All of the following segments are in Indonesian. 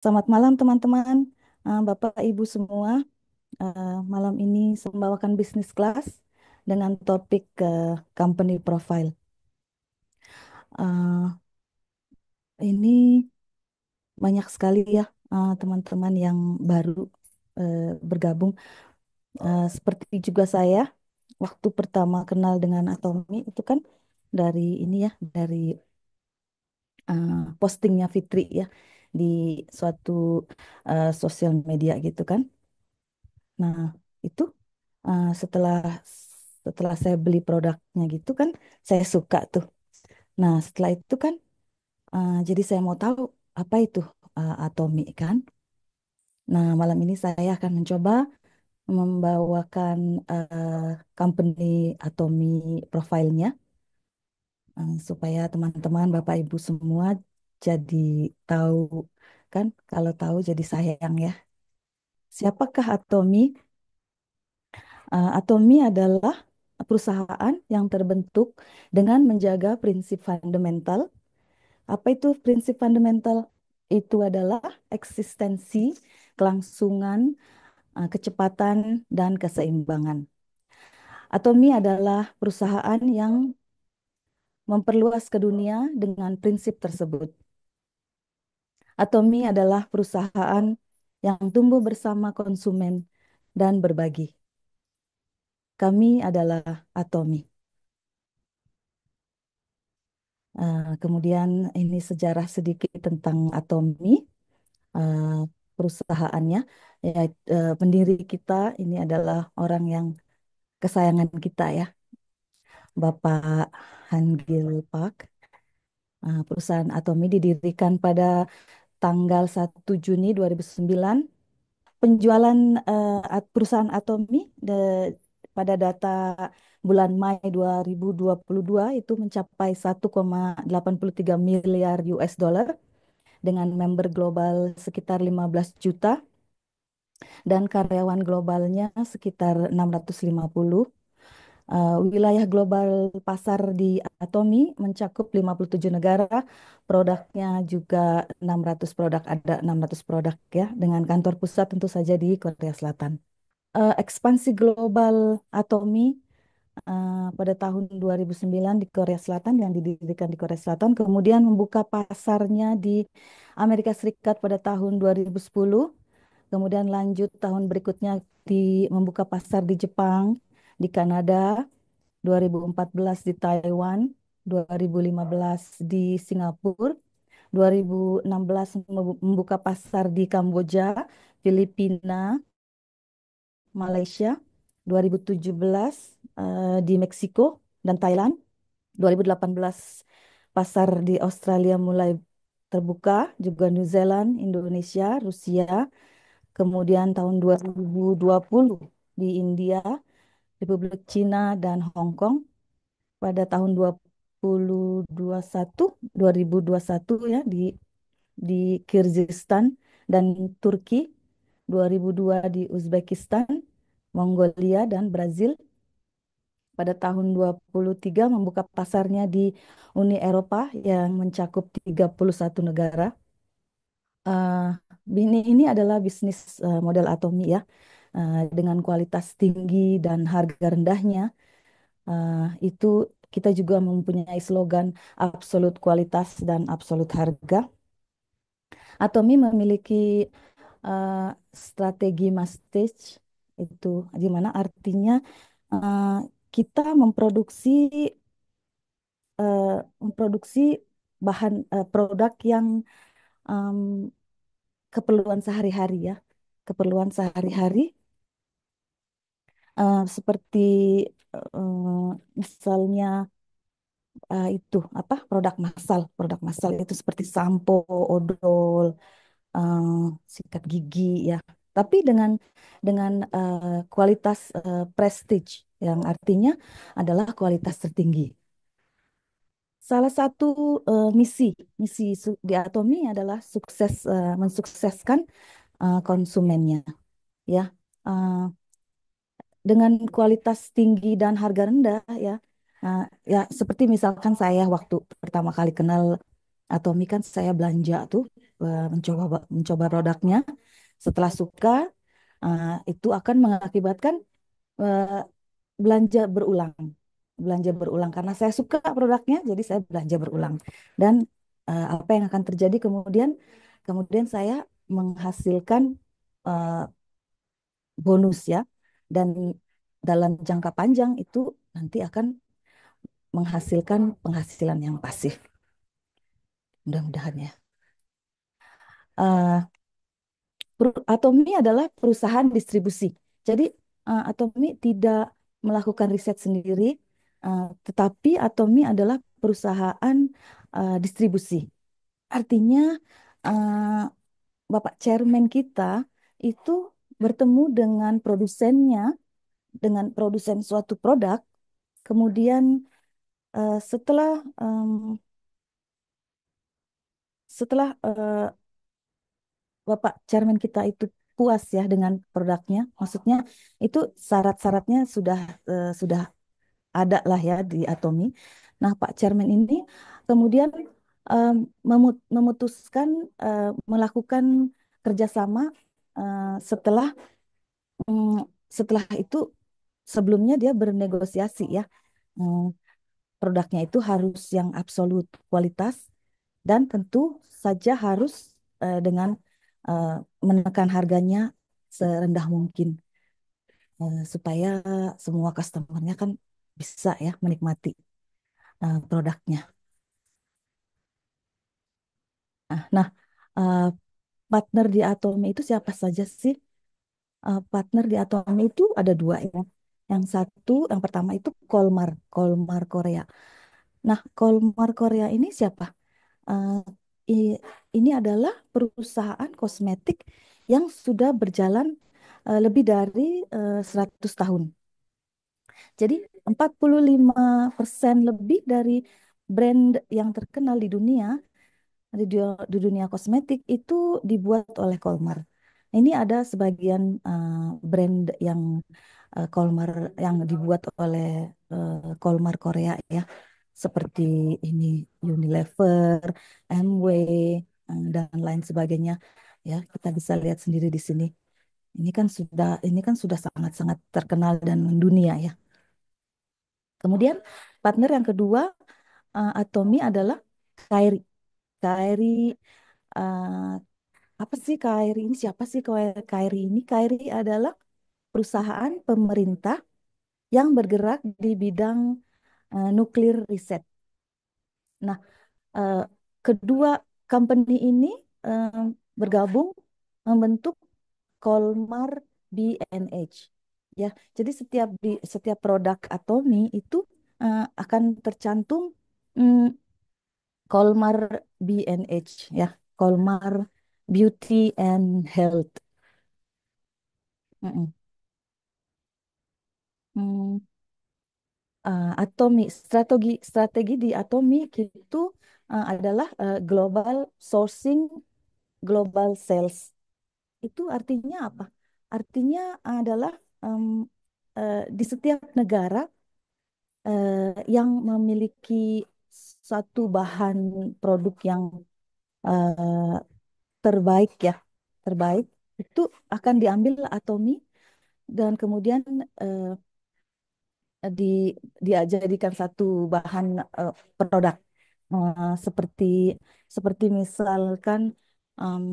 Selamat malam teman-teman, Bapak Ibu semua. Malam ini saya membawakan bisnis kelas dengan topik company profile. Eh, ini banyak sekali ya teman-teman yang baru eh, bergabung. Seperti juga saya, waktu pertama kenal dengan Atomi itu kan dari ini ya, dari postingnya Fitri ya di suatu sosial media gitu kan. Nah, itu setelah setelah saya beli produknya gitu kan, saya suka tuh. Nah, setelah itu kan, jadi saya mau tahu apa itu Atomi kan. Nah, malam ini saya akan mencoba membawakan company Atomi profilnya supaya teman-teman, Bapak Ibu semua jadi tahu kan. Kalau tahu jadi sayang ya. Siapakah Atomi? Atomi adalah perusahaan yang terbentuk dengan menjaga prinsip fundamental. Apa itu prinsip fundamental? Itu adalah eksistensi, kelangsungan, kecepatan, dan keseimbangan. Atomi adalah perusahaan yang memperluas ke dunia dengan prinsip tersebut. Atomi adalah perusahaan yang tumbuh bersama konsumen dan berbagi. Kami adalah Atomi. Kemudian ini sejarah sedikit tentang Atomi, eh, perusahaannya. Ya, pendiri kita ini adalah orang yang kesayangan kita ya, Bapak Hangil Park. Perusahaan Atomi didirikan pada tanggal 1 Juni 2009. Penjualan perusahaan Atomi pada data bulan Mei 2022 itu mencapai 1,83 miliar US dollar dengan member global sekitar 15 juta dan karyawan globalnya sekitar 650. Wilayah global pasar di Atomi mencakup 57 negara, produknya juga 600 produk, ada 600 produk ya, dengan kantor pusat tentu saja di Korea Selatan. Ekspansi global Atomi pada tahun 2009 di Korea Selatan, yang didirikan di Korea Selatan, kemudian membuka pasarnya di Amerika Serikat pada tahun 2010, kemudian lanjut tahun berikutnya membuka pasar di Jepang, di Kanada, 2014 di Taiwan, 2015 di Singapura, 2016 membuka pasar di Kamboja, Filipina, Malaysia, 2017 di Meksiko dan Thailand, 2018 pasar di Australia mulai terbuka, juga New Zealand, Indonesia, Rusia, kemudian tahun 2020 di India, Republik Cina, dan Hong Kong. Pada tahun 2021, 2021 ya di Kyrgyzstan dan Turki, 2002 di Uzbekistan, Mongolia, dan Brazil. Pada tahun 23 membuka pasarnya di Uni Eropa yang mencakup 31 negara. Eh, ini adalah bisnis model Atomi ya, dengan kualitas tinggi dan harga rendahnya. Itu kita juga mempunyai slogan absolut kualitas dan absolut harga. Atomi memiliki eh, strategi Mastage, itu di mana artinya eh, kita eh, memproduksi produk yang em, keperluan sehari-hari ya, keperluan sehari-hari, seperti misalnya itu apa, produk massal itu seperti sampo, odol, eh, sikat gigi ya, tapi dengan kualitas prestige, yang artinya adalah kualitas tertinggi. Salah satu misi misi di Atomi adalah mensukseskan konsumennya ya. Eh, dengan kualitas tinggi dan harga rendah ya. Ya seperti misalkan saya waktu pertama kali kenal Atomi kan saya belanja tuh. mencoba produknya. Setelah suka, itu akan mengakibatkan eh, belanja berulang. Belanja berulang karena saya suka produknya, jadi saya belanja berulang. Dan apa yang akan terjadi kemudian? Kemudian saya menghasilkan eh, bonus ya, dan dalam jangka panjang itu nanti akan menghasilkan penghasilan yang pasif. Mudah-mudahan ya. Eh, Atomi adalah perusahaan distribusi. Jadi Atomi tidak melakukan riset sendiri, tetapi Atomi adalah perusahaan distribusi. Artinya eh, Bapak Chairman kita itu bertemu dengan produsennya, dengan produsen suatu produk, kemudian setelah Bapak Chairman kita itu puas ya dengan produknya, maksudnya itu syarat-syaratnya sudah ada lah ya di Atomi. Nah, Pak Chairman ini kemudian em, memutuskan melakukan kerjasama setelah mm, setelah itu sebelumnya dia bernegosiasi ya. Mm, Produknya itu harus yang absolut kualitas dan tentu saja harus dengan eh, menekan harganya serendah mungkin, supaya semua customernya kan bisa ya menikmati produknya. Nah, eh, partner di Atomi itu siapa saja sih? Partner di Atomi itu ada dua ya. Yang pertama itu Kolmar Korea. Nah, Kolmar Korea ini siapa? Eh, i- ini adalah perusahaan kosmetik yang sudah berjalan lebih dari 100 tahun. Jadi 45% lebih dari brand yang terkenal di dunia kosmetik itu dibuat oleh Kolmar. Ini ada sebagian brand yang Kolmar yang dibuat oleh Kolmar Korea ya, seperti ini Unilever, Amway, dan lain sebagainya. Ya, kita bisa lihat sendiri di sini. Ini kan sudah sangat-sangat terkenal dan mendunia ya. Kemudian partner yang kedua Atomi adalah Kairi. Kairi eh, apa sih Kairi ini? Siapa sih Kairi ini? Kairi adalah perusahaan pemerintah yang bergerak di bidang nuklir riset. Nah, eh, kedua company ini eh, bergabung membentuk Kolmar B&H. Ya, jadi setiap produk Atomi itu akan tercantum mm, Kolmar B&H ya, Kolmar Beauty and Health. Mm-mm. Hmm, Atomi strategi di Atomi itu adalah global sourcing, global sales. Itu artinya apa? Artinya adalah em, di setiap negara yang memiliki satu bahan produk yang eh, terbaik ya, terbaik itu akan diambil Atomi dan kemudian eh, di dijadikan satu bahan produk. Seperti seperti misalkan em,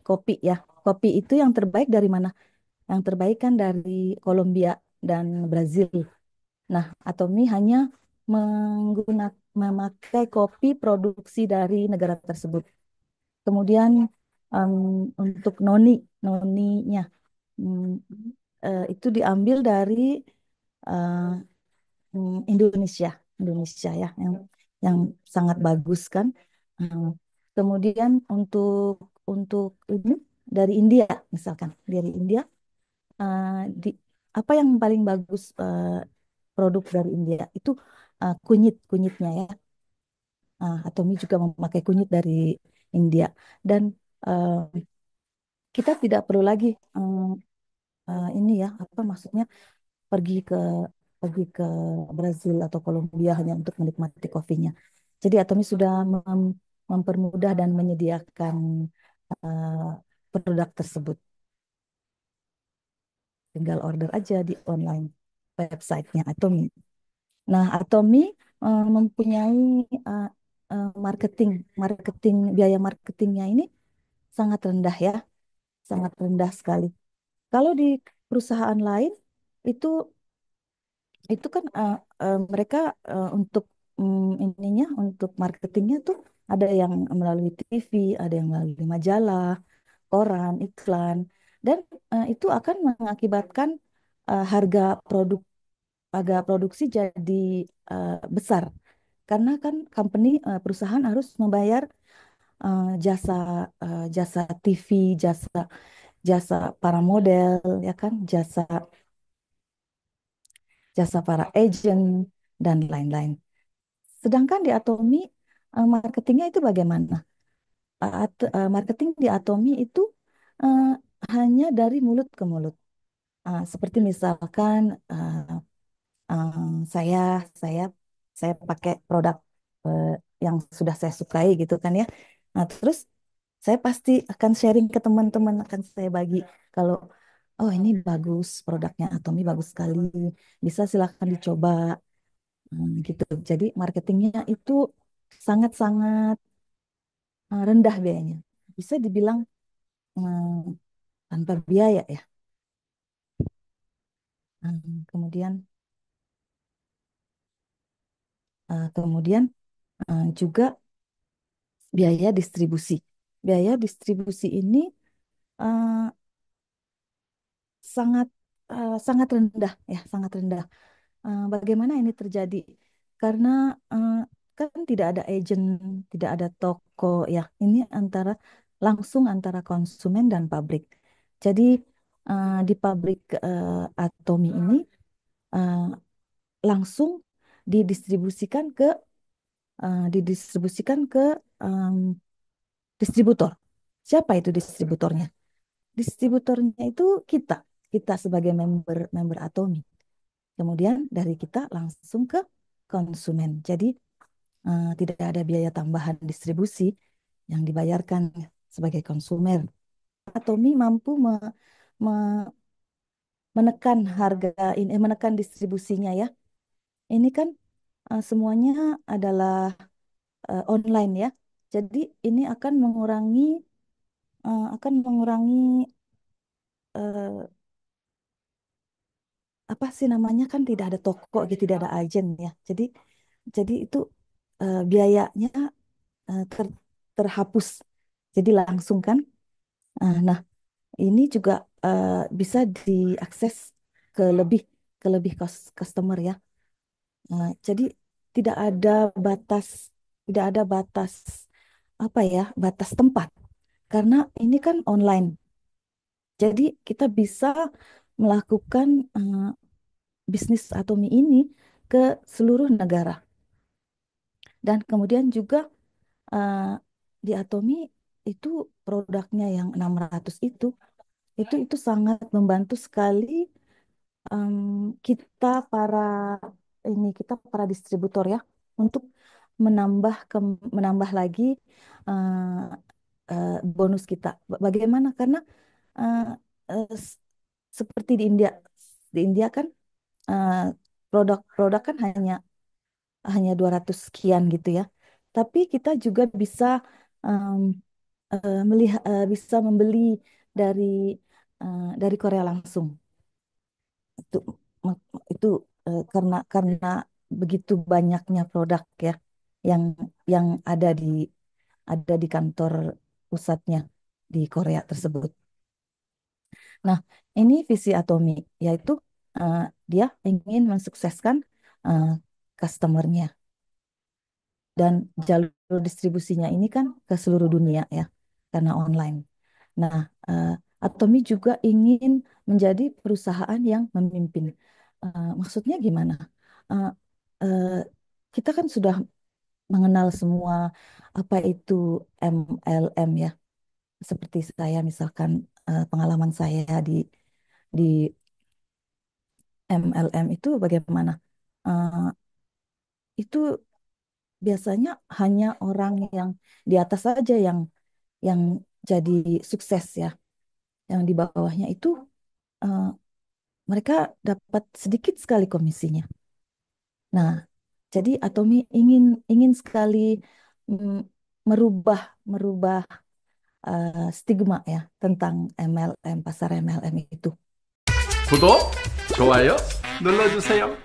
kopi ya, kopi itu yang terbaik dari mana? Yang terbaik kan dari Kolombia dan Brazil. Nah, Atomi hanya memakai kopi produksi dari negara tersebut. Kemudian em, untuk noninya mm, itu diambil dari eh, Indonesia, Indonesia ya, yang sangat bagus kan. Hmm, Kemudian untuk ini dari India, misalkan dari India, eh, di apa yang paling bagus produk dari India itu kunyitnya ya. Atomi juga memakai kunyit dari India dan eh, kita tidak perlu lagi ini ya, apa maksudnya pergi ke pergi ke Brazil atau Kolombia hanya untuk menikmati kopinya. Jadi Atomi sudah mempermudah dan menyediakan eh, produk tersebut. Tinggal order aja di online websitenya Atomi. Nah, Atomi mempunyai eh, marketing, biaya marketingnya ini sangat rendah ya, sangat rendah sekali. Kalau di perusahaan lain itu kan mereka untuk ininya, untuk marketingnya tuh ada yang melalui TV, ada yang melalui majalah, koran, iklan, dan itu akan mengakibatkan harga produksi jadi besar karena kan perusahaan harus membayar jasa jasa TV, jasa jasa para model, ya kan, jasa jasa para agent dan lain-lain. Sedangkan di Atomi marketingnya itu bagaimana? Marketing di Atomi itu eh, hanya dari mulut ke mulut. Seperti misalkan eh, saya saya saya pakai produk eh, yang sudah saya sukai gitu kan ya. Nah, terus saya pasti akan sharing ke teman-teman, akan saya bagi kalau oh ini bagus produknya Atomi bagus sekali, bisa silahkan dicoba. Gitu. Jadi marketingnya itu sangat-sangat rendah biayanya. Bisa dibilang eh, tanpa biaya ya. Kemudian kemudian juga biaya distribusi. Biaya distribusi ini eh, sangat sangat rendah ya, sangat rendah. Bagaimana ini terjadi? Karena eh, kan tidak ada agent, tidak ada toko ya. Ini langsung antara konsumen dan pabrik. Jadi di pabrik Atomi ini eh, langsung didistribusikan ke em, distributor. Siapa itu distributornya? Distributornya itu kita, kita sebagai member Atomi. Kemudian dari kita langsung ke konsumen. Jadi tidak ada biaya tambahan distribusi yang dibayarkan sebagai konsumen. Atomi mampu me- menekan harga ini, menekan distribusinya ya. Ini kan semuanya adalah online ya. Jadi ini akan mengurangi eh, apa sih namanya, kan tidak ada toko gitu, tidak ada agen ya. Jadi itu biayanya terhapus. Jadi langsung kan. Nah, ini juga bisa diakses ke lebih customer ya. Jadi tidak ada batas, tidak ada batas apa ya, batas tempat karena ini kan online. Jadi kita bisa melakukan bisnis Atomi ini ke seluruh negara. Dan kemudian juga eh, di Atomi itu produknya yang 600 itu sangat membantu sekali em, kita para kita para distributor ya untuk menambah lagi eh, bonus kita. Bagaimana? Karena eh, s- seperti di India kan eh, produk-produk kan hanya 200 sekian gitu ya. Tapi kita juga bisa em, melihat, bisa membeli dari dari Korea langsung. Itu itu karena begitu banyaknya produk ya yang yang ada di kantor pusatnya di Korea tersebut. Nah, ini visi Atomi, yaitu eh, dia ingin mensukseskan eh, customernya dan jalur distribusinya ini kan ke seluruh dunia ya, karena online. Nah, Atomi juga ingin menjadi perusahaan yang memimpin. Maksudnya gimana? Eh, eh, kita kan sudah mengenal semua apa itu MLM ya. Seperti saya misalkan pengalaman saya di MLM itu bagaimana? Eh, itu biasanya hanya orang yang di atas saja yang jadi sukses ya. Yang di bawahnya itu eh, mereka dapat sedikit sekali komisinya. Nah, jadi Atomi ingin ingin sekali mm, merubah merubah stigma ya tentang MLM, pasar MLM itu. 구독, 좋아요 눌러주세요.